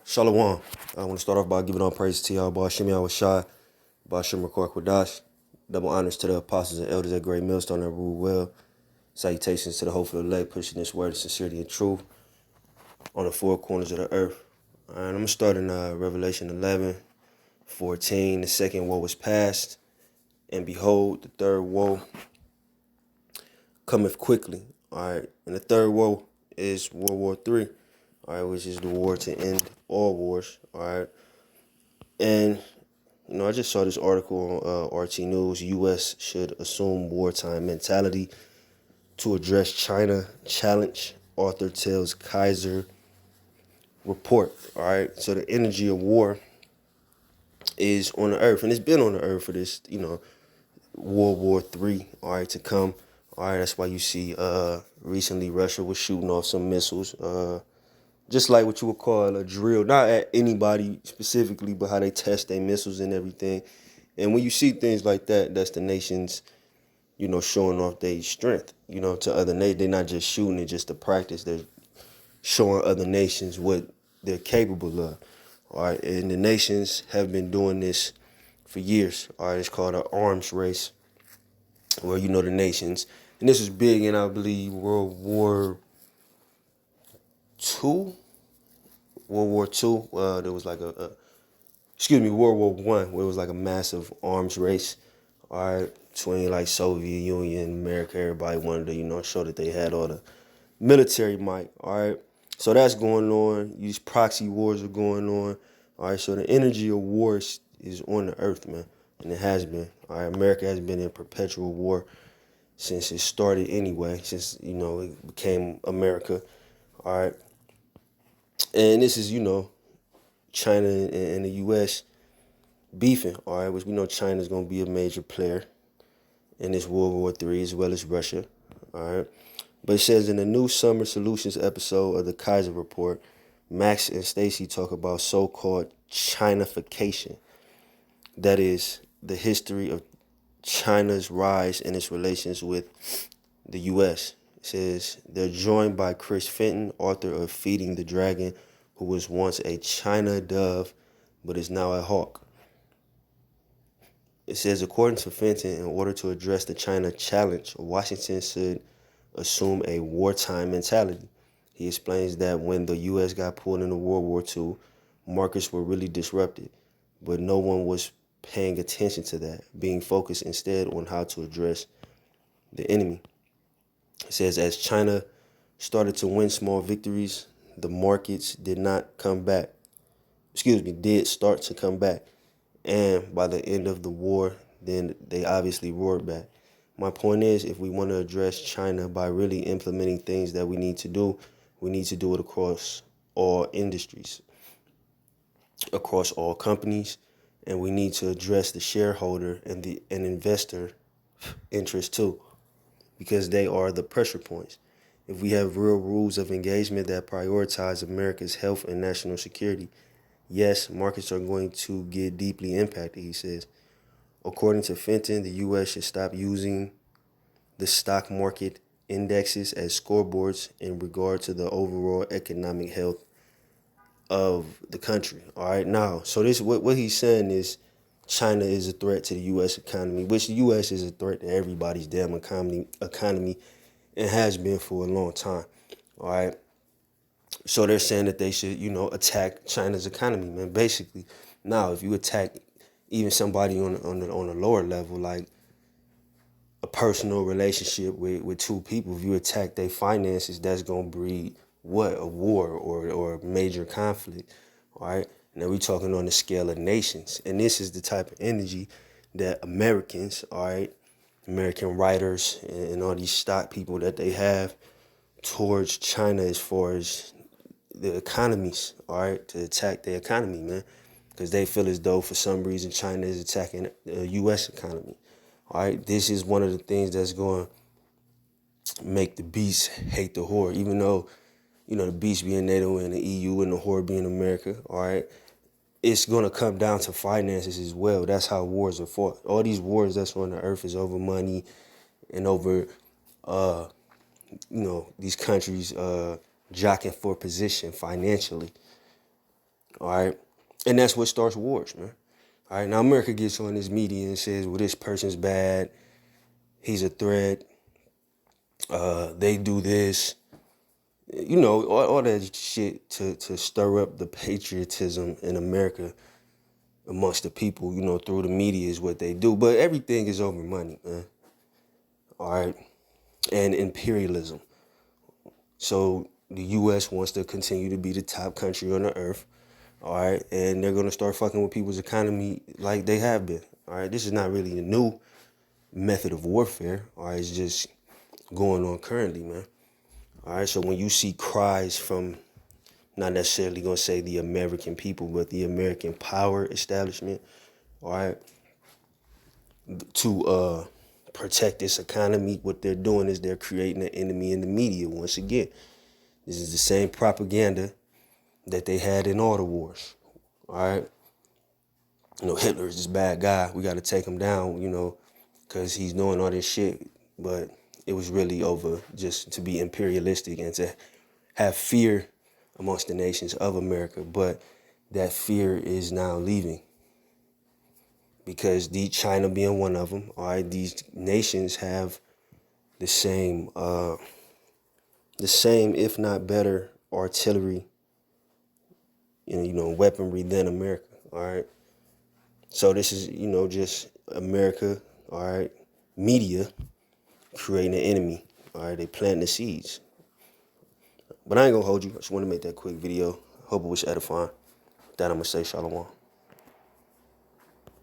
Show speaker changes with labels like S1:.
S1: Shalom. I want to start off by giving all praise to Yahweh, Shem Yahweh Shai, Bashim Rakor Kwadash. Double honors to the apostles and elders at Great Millstone that rule well. Salutations to the hopeful elect, pushing this word of sincerity and truth on the four corners of the earth. All right, I'm going to start in Revelation 11:14. The second woe was past, and behold, the third woe cometh quickly. All right, and the third woe is World War III, all right, which is the war to end all wars. All right, and I just saw this article on RT News. U.S. should assume wartime mentality to address China challenge. Author tells Kaiser report. All right. So the energy of war is on the earth, and it's been on the earth for this, World War III. All right, to come. All right. That's why you see recently Russia was shooting off some missiles. Just like what you would call a drill, not at anybody specifically, but how they test their missiles and everything. And when you see things like that, that's the nations, showing off their strength, to other nations. They're not just shooting it just to practice. They're showing other nations what they're capable of. All right. And the nations have been doing this for years. All right. It's called an arms race where, the nations. And this was big in, I believe, World War II. World War II. There was like World War One, where it was like a massive arms race, all right, between like Soviet Union, America. Everybody wanted to, show that they had all the military might, all right. So that's going on. These proxy wars are going on, all right. So the energy of war is on the earth, man, and it has been. All right, America has been in perpetual war since it started anyway, since, it became America, all right. And this is, China and the U.S. beefing, all right, which we know China's going to be a major player in this World War III as well as Russia, all right. But it says in the new Summer Solutions episode of the Kaiser Report, Max and Stacy talk about so-called Chinafication. That is the history of China's rise in its relations with the U.S. It says they're joined by Chris Fenton, author of Feeding the Dragon, who was once a China dove but is now a hawk. It says, according to Fenton, in order to address the China challenge, Washington should assume a wartime mentality. He explains that when the U.S. got pulled into World War II, markets were really disrupted, but no one was paying attention to that, being focused instead on how to address the enemy. It says, as China started to win small victories, the markets did start to come back. And by the end of the war, then they obviously roared back. My point is, if we want to address China by really implementing things that we need to do it across all industries, across all companies, and we need to address the shareholder and the investor interest too, because they are the pressure points. If we have real rules of engagement that prioritize America's health and national security, yes, markets are going to get deeply impacted, he says. According to Fenton, the U.S. should stop using the stock market indexes as scoreboards in regard to the overall economic health of the country. All right, now, so this what he's saying is China is a threat to the U.S. economy, which the U.S. is a threat to everybody's damn economy, and has been for a long time. All right. So they're saying that they should, attack China's economy, man. Basically, now if you attack even somebody on a lower level, like a personal relationship with two people, if you attack their finances, that's gonna breed what? A war or a major conflict. All right. Now we're talking on the scale of nations, and this is the type of energy that Americans, all right, American writers and all these stock people that they have towards China as far as the economies, all right, to attack the economy, man, because they feel as though for some reason China is attacking the U.S. economy. All right, this is one of the things that's going to make the beast hate the whore, even though, the beast being NATO and the EU and the whore being America, all right, it's going to come down to finances as well. That's how wars are fought. All these wars that's on the earth is over money and over, these countries jockeying for position financially. All right. And that's what starts wars, man. All right. Now, America gets on this media and says, well, this person's bad. He's a threat. They do this. You know, all that shit to stir up the patriotism in America amongst the people, you know, through the media is what they do. But everything is over money, man. All right. And imperialism. So the U.S. wants to continue to be the top country on the earth. All right. And they're going to start fucking with people's economy like they have been. All right. This is not really a new method of warfare. All right. It's just going on currently, man. All right. So when you see cries from, not necessarily going to say the American people, but the American power establishment, all right, to protect this economy, what they're doing is they're creating an enemy in the media once again. This is the same propaganda that they had in all the wars. All right. You know, Hitler is this bad guy. We got to take him down, you know, because he's doing all this shit. But it was really over just to be imperialistic and to have fear amongst the nations of America. But that fear is now leaving because China being one of them. All right. These nations have the same, if not better, artillery, you know, weaponry than America. All right. So this is, you know, just America, all right, media creating an enemy. All right, they planting the seeds. But I ain't gonna hold you. I just want to make that quick video. Hope it was edifying. With that, I'm gonna say shalom.